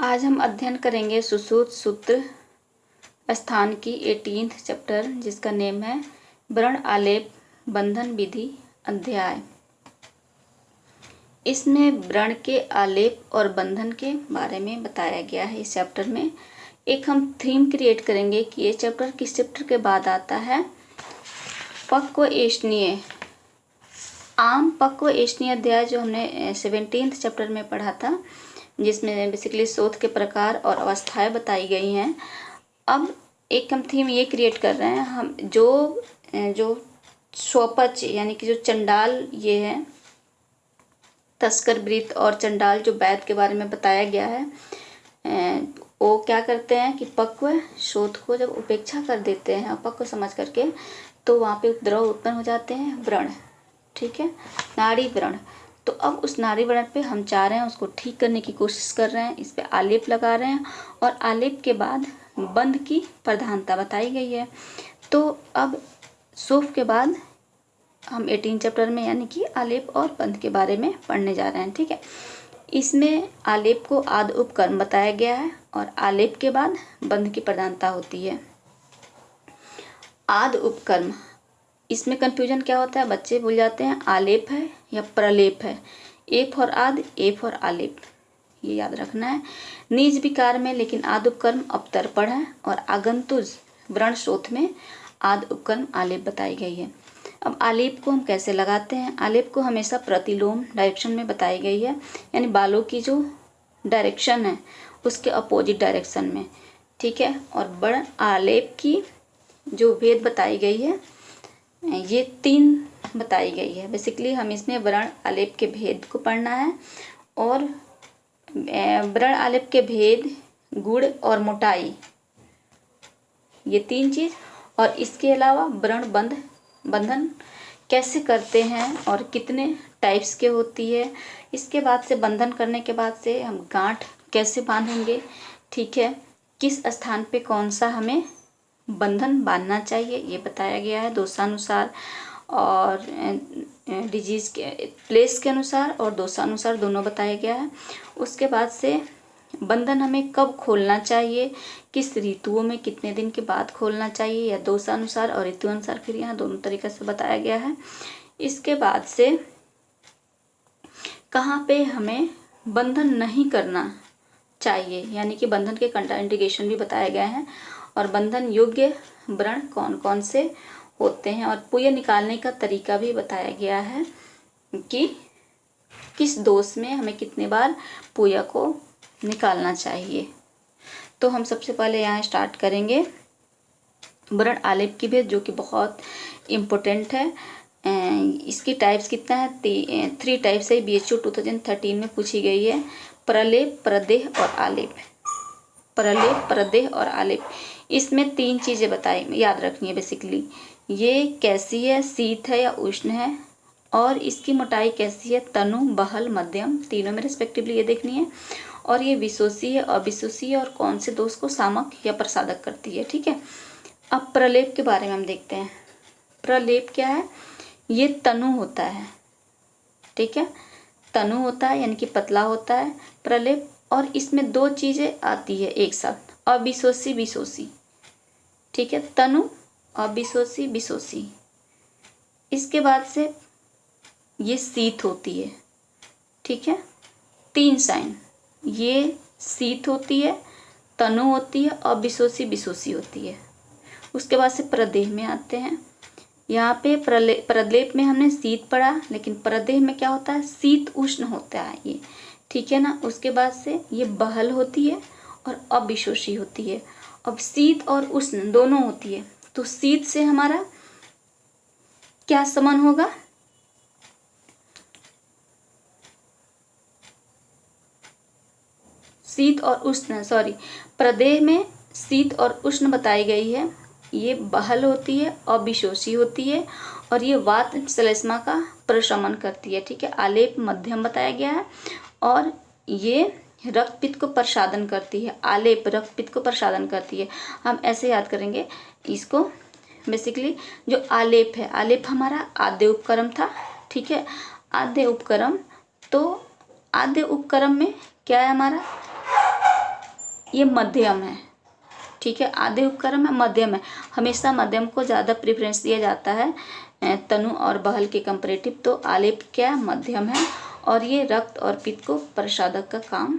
आज हम अध्ययन करेंगे सुश्रुत सूत्र स्थान की 18th चैप्टर, जिसका नेम है व्रण आलेप बंधन विधि अध्याय। इसमें व्रण के आलेप और बंधन के बारे में बताया गया है। इस चैप्टर में एक हम थीम क्रिएट करेंगे कि ये चैप्टर किस चैप्टर के बाद आता है। पक्व एष्णीय, आम पक्व एष्णीय अध्याय जो हमने 17th चैप्टर में पढ़ा था, जिसमें बेसिकली शोथ के प्रकार और अवस्थाएं बताई गई हैं। अब एक हम थीम ये क्रिएट कर रहे हैं, हम जो स्वपच यानी कि जो चंडाल ये है, तस्कर वृत्त और चंडाल जो वैद के बारे में बताया गया है, वो क्या करते हैं कि पक्व शोथ को जब उपेक्षा कर देते हैं अपक्व समझ करके, तो वहाँ पे उपद्रव उत्पन्न हो जाते हैं, व्रण, ठीक है, नाड़ी व्रण। तो अब उस नाड़ी व्रण पे हम चाह रहे हैं उसको ठीक करने की कोशिश कर रहे हैं, इस पे आलेप लगा रहे हैं और आलेप के बाद बंध की प्रधानता बताई गई है। तो अब शोफ के बाद हम 18 चैप्टर में यानी कि आलेप और बंध के बारे में पढ़ने जा रहे हैं, ठीक है। इसमें आलेप को आद उपकर्म बताया गया है और आलेप के बाद बंध की प्रधानता होती है। आद उपकर्म, इसमें कंफ्यूजन क्या होता है, बच्चे भूल जाते हैं आलेप है या प्रलेप है। ए फॉर आद, ए फॉर आलेप, ये याद रखना है। निज विकार में लेकिन आद उपकर्म अवतर्पण है और आगंतुज व्रण शोथ में आद उपकर्म आलेप बताई गई है। अब आलेप को हम कैसे लगाते हैं, आलेप को हमेशा प्रतिलोम डायरेक्शन में बताई गई है, यानी बालों की जो डायरेक्शन है उसके अपोजिट डायरेक्शन में, ठीक है। और व्रण आलेप की जो भेद बताई गई है ये 3 बताई गई है। बेसिकली हम इसमें व्रण आलेप के भेद को पढ़ना है और व्रण आलेप के भेद, गुण और मोटाई, ये 3 चीज, और इसके अलावा व्रण बंधन कैसे करते हैं और कितने टाइप्स के होती है। इसके बाद से बंधन करने के बाद से हम गांठ कैसे बांधेंगे, ठीक है, किस स्थान पे कौन सा हमें बंधन बांधना चाहिए ये बताया गया है दोषानुसार और डिजीज के प्लेस के अनुसार और दोषानुसार दोनों बताया गया है। उसके बाद से बंधन हमें कब खोलना चाहिए, किस ऋतुओं में कितने दिन के बाद खोलना चाहिए, या दोषानुसार और ऋतु अनुसार, फिर यहाँ दोनों तरीके से बताया गया है। इसके बाद से कहाँ पे हमें बंधन नहीं करना चाहिए, यानी कि बंधन के कंट्राइंडिकेशन भी बताए गए हैं और बंधन योग्य व्रण कौन कौन से होते हैं, और पुय निकालने का तरीका भी बताया गया है कि किस दोष में हमें कितने बार पुय को निकालना चाहिए। तो हम सबसे पहले यहाँ स्टार्ट करेंगे व्रण आलेप की भेद, जो कि बहुत इम्पोर्टेंट है। इसकी टाइप्स कितना है, 3 टाइप्स है। BHU 2013 में पूछी गई है, प्रलेप, प्रदेह और आलेप। प्रलेप, प्रदेह और आलेप, इसमें 3 चीजें बताई, याद रखनी है। बेसिकली ये कैसी है, शीत है या उष्ण है, और इसकी मोटाई कैसी है, तनु, बहल, मध्यम, तीनों में रिस्पेक्टिवली ये देखनी है। और ये विशोषी है, अविशोषी है, और कौन से दोष को सामक या प्रसादक करती है, ठीक है। अब प्रलेप के बारे में हम देखते हैं। प्रलेप क्या है, ये तनु होता है, ठीक है, तनु होता है यानी कि पतला होता है प्रलेप, और इसमें 2 चीजें आती है एक साथ, अविशोषी विशोषी, ठीक है, तनु अविशोषी विशोषी। इसके बाद से ये शीत होती है, ठीक है, 3 साइन, ये शीत होती है, तनु होती है, अविशोषी विशोषी होती है। उसके बाद से प्रदेह में आते हैं। यहाँ पे प्रलेप में हमने शीत पढ़ा, लेकिन प्रदेह में क्या होता है, शीत उष्ण होता है ये, ठीक है ना। उसके बाद से ये बहल होती है और अविशोषी होती है। अब शीत और उष्ण दोनों होती है, तो शीत से हमारा क्या समान होगा, शीत और उष्ण, प्रदेह में शीत और उष्ण बताई गई है, ये बहल होती है, अविशोषी होती है, और ये वात श्लेष्मा का प्रशमन करती है, ठीक है। आलेप मध्यम बताया गया है और ये रक्तपित्त को प्रसादन करती है। आलेप रक्तपित्त को प्रसादन करती है। हम ऐसे याद करेंगे इसको, बेसिकली जो आलेप है, आलेप हमारा आद्य उपक्रम था, ठीक है, आद्य उपक्रम। तो आद्य उपक्रम में क्या है हमारा, ये मध्यम है, ठीक है। आधे उपक्रम है, मध्यम है। हमेशा मध्यम को ज़्यादा प्रेफरेंस दिया जाता है तनु और बहल के कंपैरेटिव। तो आलेप क्या मध्यम है और ये रक्त और पित्त को प्रसाधक का काम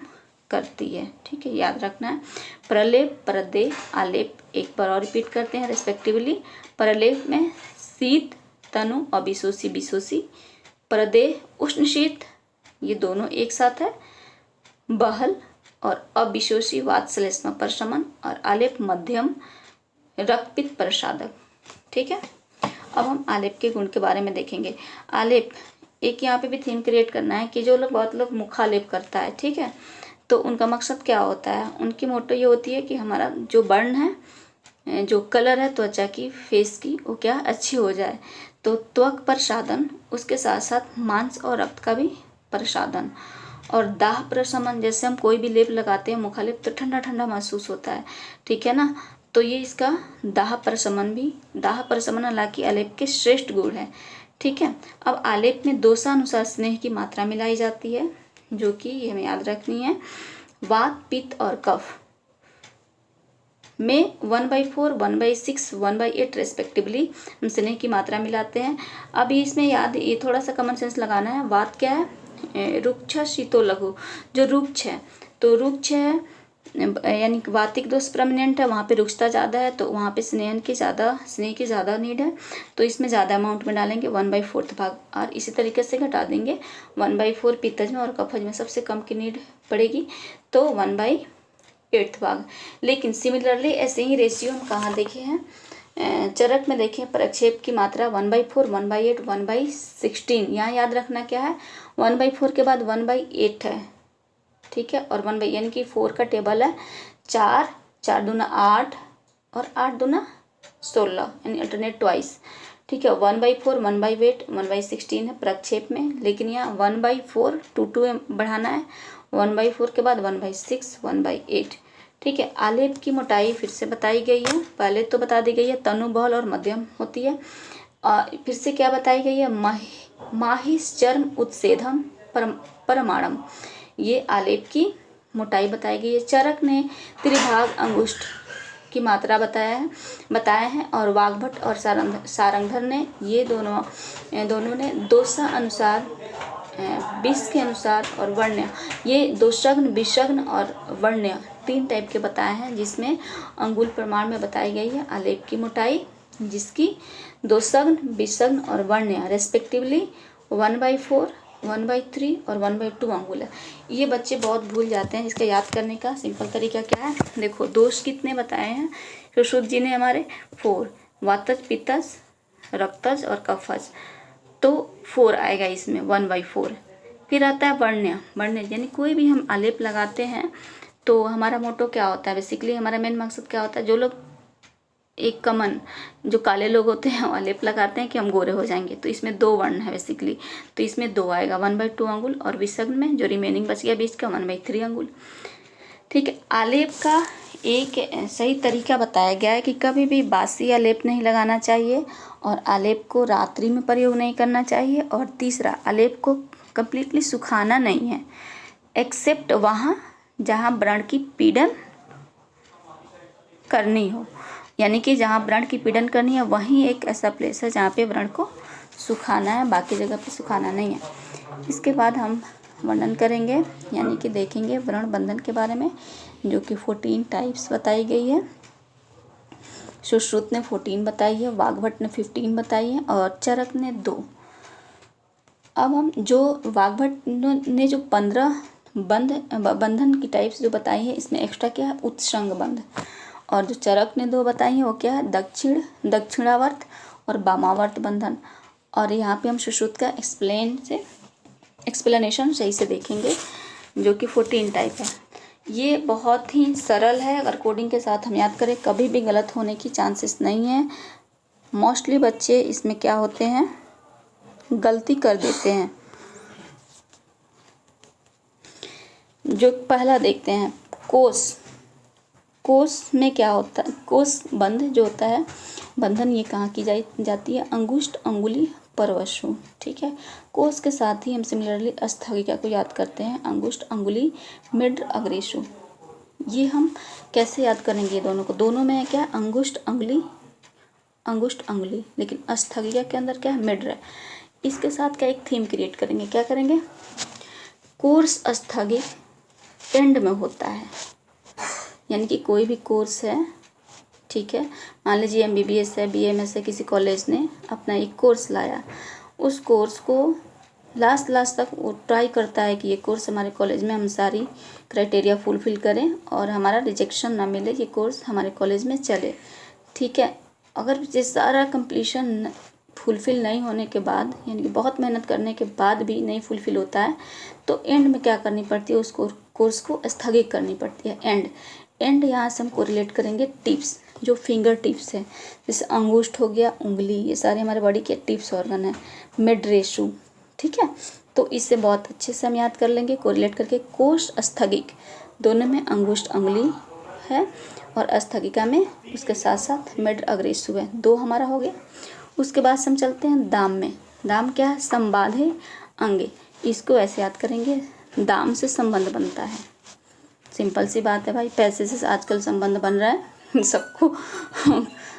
करती है, ठीक है, याद रखना है। प्रलेप, प्रदेह, आलेप एक बार और रिपीट करते हैं रेस्पेक्टिवली। प्रलेप में शीत, तनु और विशोषी, विशोषी। प्रदेह उष्ण शीत, ये दोनों एक साथ है। बहल और अविशोषी वात्सल्य प्रशमन। और आलेप मध्यम रक्तपित्त प्रसाधक, ठीक है। अब हम आलेप के गुण के बारे में देखेंगे। आलेप एक यहाँ पे भी थीम क्रिएट करना है कि जो लोग बहुत लोग मुखालेप करता है, ठीक है, तो उनका मकसद क्या होता है, उनकी मोटो ये होती है कि हमारा जो बर्न है, जो कलर है त्वचा की, फेस की, वो क्या अच्छी हो जाए। तो त्वक प्रसाधन, उसके साथ साथ मांस और रक्त का भी प्रसाधन। और दाह प्रशमन, जैसे हम कोई भी लेप लगाते हैं मुखालेप तो ठंडा ठंडा महसूस होता है, ठीक है ना। तो ये इसका दाह प्रशमन भी, दाह प्रशमन हालांकि आलेप के श्रेष्ठ गुण है, ठीक है। अब आलेप में दोषानुसार स्नेह की मात्रा मिलाई जाती है, जो कि हमें याद रखनी है। वात, पित्त और कफ में 1/4, 1/6, 1/8 रेस्पेक्टिवली हम स्नेह की मात्रा मिलाते हैं। अभी इसमें याद, ये थोड़ा सा कॉमन सेंस लगाना है। वात क्या है, रुक्ष शीतो लघु, जो रुक्ष है, तो रुक्ष है यानी कि वातिक दोष प्रोमिनेंट है, वहाँ पे रुक्षता ज़्यादा है, तो वहाँ पे स्नेह की ज़्यादा नीड है, तो इसमें ज़्यादा अमाउंट में डालेंगे 1/4 भाग। और इसी तरीके से घटा देंगे 1/4 पित्तज में और कफज में सबसे कम की नीड पड़ेगी, तो 1/8 भाग। लेकिन सिमिलरली ऐसे ही रेशियो हम कहाँ देखे हैं, चरक में देखें। प्रक्षेप की मात्रा 1/4, 1/8, 1/16। यहाँ याद रखना क्या है, 1/4 के बाद 1/8 है, ठीक है, और 1 यानी कि 4 का टेबल है 4, 4 दूना 8 और 8 दूना 16, यानी अल्टरनेट ट्वाइस, ठीक है। 1/4, 1/8, 1/16 है प्रक्षेप में, लेकिन यहाँ 1/4 2 में बढ़ाना है, 1/4 के बाद 1/6, 1/8, ठीक है। आलेप की मोटाई फिर से बताई गई है, पहले तो बता दी गई है, तनु, बहल और मध्यम होती है। फिर से क्या बताई गई है, माहिस चर्म उत्सेधम परमाणम, ये आलेप की मोटाई बताई गई है। चरक ने त्रिभाग अंगुष्ठ की मात्रा बताया है और वाग्भट और सारंगधर ने, ये दोनों ने दोषा अनुसार, विष के अनुसार और वर्ण्य, ये दोषग्न, विषग्न और वर्ण्य 3 टाइप के बताए हैं, जिसमें अंगुल प्रमाण में बताई गई है आलेप की मोटाई, जिसकी दोषग्न, विषग्न और वर्ण्य रेस्पेक्टिवली 1/4, 1/3 और 1/2 अंगुल है। ये बच्चे बहुत भूल जाते हैं, इसका याद करने का सिंपल तरीका क्या है, देखो दोष कितने बताए हैं सुश्रुत जी ने हमारे, 4, वातज, पित्तज, रक्तज और कफज, तो 4 आएगा इसमें 1/4। फिर आता है वर्ण्य, यानी कोई भी हम आलेप लगाते हैं तो हमारा मोटो क्या होता है, बेसिकली हमारा मेन मकसद क्या होता है, जो लोग एक कॉमन जो काले लोग होते हैं आलेप लगाते हैं कि हम गोरे हो जाएंगे, तो इसमें 2 वर्ण है बेसिकली, तो इसमें 2 आएगा 1/2 अंगुल, और विषग्न में जो रिमेनिंग बच गया बीच का 1/3 अंगुल, ठीक है। आलेप का एक सही तरीका बताया गया है कि कभी भी बासी आलेप नहीं लगाना चाहिए, और आलेप को रात्रि में प्रयोग नहीं करना चाहिए, और तीसरा आलेप को कम्प्लीटली सुखाना नहीं है, एक्सेप्ट वहाँ जहाँ व्रण की पीड़न करनी हो, यानी कि जहाँ व्रण की पीड़न करनी है वहीं एक ऐसा प्लेस है जहाँ पे व्रण को सुखाना है, बाकी जगह पे सुखाना नहीं है। इसके बाद हम वर्णन करेंगे, यानी कि देखेंगे व्रण बंधन के बारे में, जो कि 14 टाइप्स बताई गई है। सुश्रुत ने 14 बताई है, वाग्भट ने 15 बताई है और चरक ने 2। अब हम जो वाग्भट ने जो 15 बंधन की टाइप्स जो बताई है, इसमें एक्स्ट्रा क्या है, उत्संग बंध, और जो चरक ने 2 बताई हैं वो क्या है, दक्षिणावर्त और वामावर्त बंधन। और यहाँ पे हम सुश्रुत का एक्सप्लेनेशन सही से देखेंगे, जो कि 14 टाइप है। ये बहुत ही सरल है, अगर कोडिंग के साथ हम याद करें कभी भी गलत होने की चांसेस नहीं है। मोस्टली बच्चे इसमें क्या होते हैं, गलती कर देते हैं। जो पहला देखते हैं, कोष में क्या होता है, कोष बंध जो होता है, बंधन ये कहाँ की जाती है, अंगुष्ठ, अंगुली, परवशु, ठीक है। कोष के साथ ही हम सिमिलरली स्थगिका को याद करते हैं, अंगुष्ठ, अंगुली, मिड्र, अग्रेशु, ये हम कैसे याद करेंगे दोनों को? दोनों में है क्या? अंगुष्ठ अंगुली, अंगुष्ठ अंगुली, लेकिन अस्थगिया के अंदर क्या है? मिड है। इसके साथ क्या एक थीम क्रिएट करेंगे, क्या करेंगे? कोर्स स्थगित एंड में होता है, यानी कि कोई भी कोर्स है, ठीक है, मान लीजिए MBBS है, BMS है, किसी कॉलेज ने अपना एक कोर्स लाया, उस कोर्स को लास्ट तक वो ट्राई करता है कि ये कोर्स हमारे कॉलेज में हम सारी क्राइटेरिया फुलफिल करें और हमारा रिजेक्शन ना मिले, ये कोर्स हमारे कॉलेज में चले, ठीक है। अगर ये सारा कंप्लीशन फुलफ़िल नहीं होने के बाद, यानी कि बहुत मेहनत करने के बाद भी नहीं फुलफ़िल होता है, तो एंड में क्या करनी पड़ती है? उस कोर्स को स्थगित करनी पड़ती है, एंड यहाँ से हम कोरिलेट करेंगे टिप्स, जो फिंगर टिप्स है, जैसे अंगूष्ठ हो गया, उंगली, ये सारे हमारे बॉडी के टिप्स ऑर्गन है, मिड रेशू, ठीक है। तो इससे बहुत अच्छे से हम याद कर लेंगे कोरिलेट करके। कोष स्थगिक, दोनों में अंगुष्ठ अंगुली है और स्थगिका में उसके साथ साथ मिड अग्रेसु है, 2 हमारा हो गया। उसके बाद से हम चलते हैं दाम में। दाम क्या है? संबाधे अंगे, इसको ऐसे याद करेंगे, दाम से संबंध बनता है, सिंपल सी बात है भाई, पैसे से आजकल संबंध बन रहा है सबको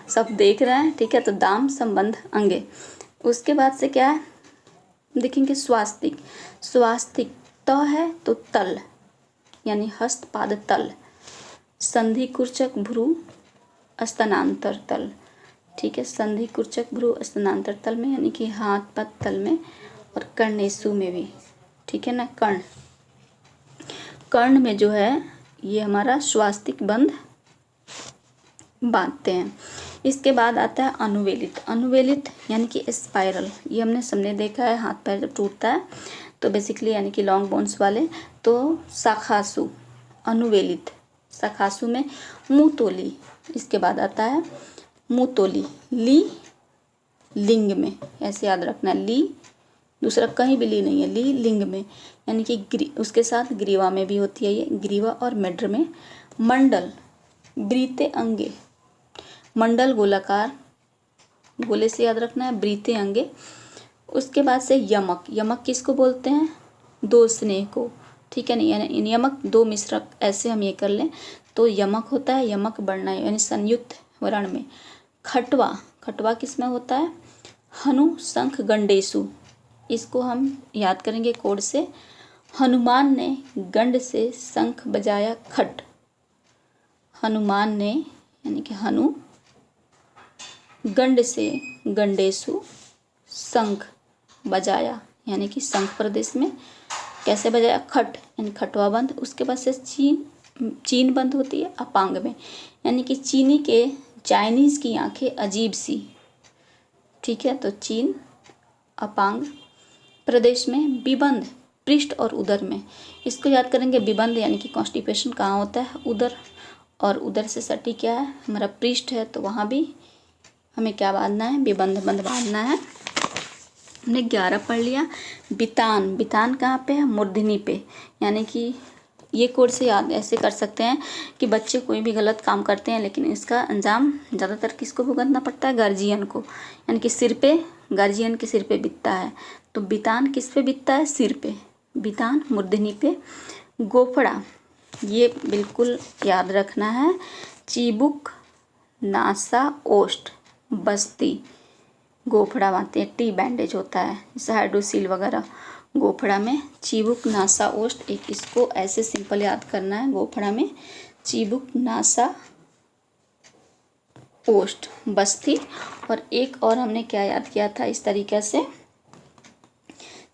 सब देख रहे हैं, ठीक है। तो दाम संबंध अंगे। उसके बाद से क्या है देखेंगे? स्वास्तिक, स्वास्तिक त है तो तल, यानी हस्त पाद तल, संधि कुर्चक भ्रू स्तनांतर तल, ठीक है, संधि कुर्चक भ्रू स्तनांतर तल में, यानी कि हाथ पाद तल में, और कर्णेशु में भी, ठीक है ना। कर्ण में जो है ये हमारा स्वास्तिक बंध बांधते हैं। इसके बाद आता है अनुवेलित, अनुवेलित यानी कि स्पाइरल, ये हमने सबने देखा है, हाथ पैर जब टूटता है तो बेसिकली यानी कि लॉन्ग बोन्स वाले, तो शाखासु, अनुवेलित, शाखासु में मुतोली। इसके बाद आता है मुतोली, ली लिंग में, ऐसे याद रखना, ली, दूसरा कहीं भी ली नहीं है, ली लिंग में, यानी कि उसके साथ ग्रीवा में भी होती है ये, ग्रीवा और मेड्र में। मंडल, ब्रीते अंगे, मंडल गोलाकार, गोले से याद रखना है, ब्रीते अंगे। उसके बाद से यमक, यमक किसको बोलते हैं? 2 स्नेह को, ठीक है नहीं, यानी यमक 2 मिश्रक, ऐसे हम ये कर लें तो यमक होता है, यमक बढ़ना यानी संयुक्त वर्ण में। खटवा, खटवा किस में होता है? हनु शंख गंडेशु, इसको हम याद करेंगे कोड से, हनुमान ने गंड से शंख बजाया खट, हनुमान ने यानी कि हनु, गंड से गंडेशु, शंख बजाया यानी कि शंख प्रदेश में कैसे बजाया? खट, यानी खटवा बंद। उसके बाद से चीन बंद होती है अपांग में, यानी कि चीनी के, चाइनीज़ की आंखें अजीब सी, ठीक है। तो चीन अपांग प्रदेश में। विबंध, पृष्ठ और उदर में, इसको याद करेंगे। विबंध यानी कि कॉन्स्टिपेशन कहाँ होता है? उदर, और उदर से सटी क्या है? हमारा पृष्ठ है, तो वहाँ भी हमें क्या बांधना है? विबंध बंध बांधना है। हमने 11 पढ़ लिया। बितान, बितान कहाँ पे है? मूर्धनी पे, यानी कि ये कोड से याद ऐसे कर सकते हैं कि बच्चे कोई भी गलत काम करते हैं लेकिन इसका अंजाम ज़्यादातर किसको भुगतना पड़ता है? गार्जियन को, यानी कि सिर पे, गार्जियन के सिर पे बीतता है। तो बितान किस पे बीतता है? सिर पे, बितान मूर्धनी पे। गोफड़ा, ये बिल्कुल याद रखना है, चिबुक, नासा, ओष्ठ, बस्ती, गोफड़ा बांधते हैं, टी बैंडेज होता है, जैसे हाइड्रोसील वगैरह। गोफड़ा में चिबुक, नासा, ओष्ठ, एक इसको ऐसे सिंपल याद करना है, गोफड़ा में चिबुक, नासा, ओष्ठ, बस्ती। और एक और हमने क्या याद किया था इस तरीके से?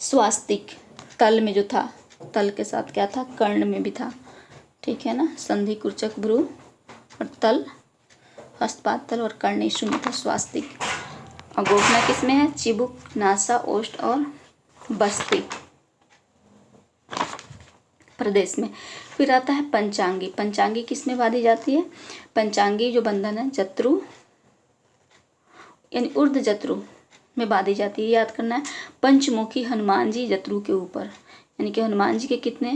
स्वास्तिक, तल में जो था, तल के साथ क्या था? कर्ण में भी था, ठीक है ना। संधि कुर्चक भ्रू और तल, हस्तपाद तल और कर्णेशु में था स्वास्तिक। और गोफना किस में है? चिबुक, नासा, ओष्ठ और बस्ती प्रदेश में। फिर आता है पंचांगी, पंचांगी किस में बांधी जाती है? पंचांगी जो बंधन है जत्रु यानी ऊर्ध्व जत्रु में बांधी जाती है, याद करना है। पंचमुखी हनुमान जी जत्रु के ऊपर, यानी कि हनुमान जी के कितने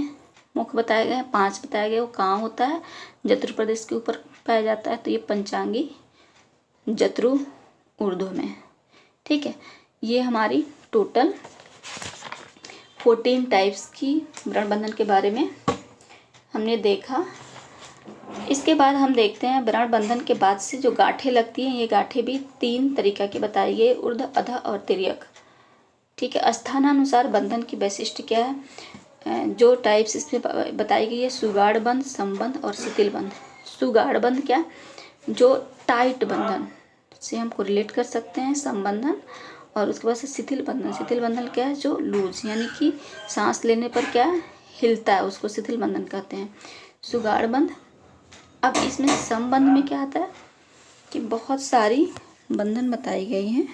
मुख बताए गए हैं? 5 बताए गए। वो कहाँ होता है? जत्रु प्रदेश के ऊपर पाया जाता है। तो ये पंचांगी जत्रु ऊर्ध्व में, ठीक है। ये हमारी टोटल 14 टाइप्स की व्रण बंधन के बारे में हमने देखा। इसके बाद हम देखते हैं व्रण बंधन के बाद से जो गांठें लगती हैं, ये गांठें भी 3 तरीका की बताई गई, ऊर्ध्व, अधः और तिर्यक। ठीक है। स्थानानुसार बंधन की वैशिष्ट्य क्या है? जो टाइप्स इसमें बताई गई है, सुगाड़ बंध, संबंध और शिथिल बंध। सुगाड़ बंध क्या? जो टाइट बंधन से हम कोरिलेट कर सकते हैं, संबंधन। और उसके बाद से शिथिल बंधन। शिथिल बंधन क्या है? जो लूज, यानी कि सांस लेने पर क्या हिलता है, उसको शिथिल बंधन कहते हैं। सुगाड़ बंध। अब इसमें संबंध में क्या आता है कि बहुत सारी बंधन बताई गई हैं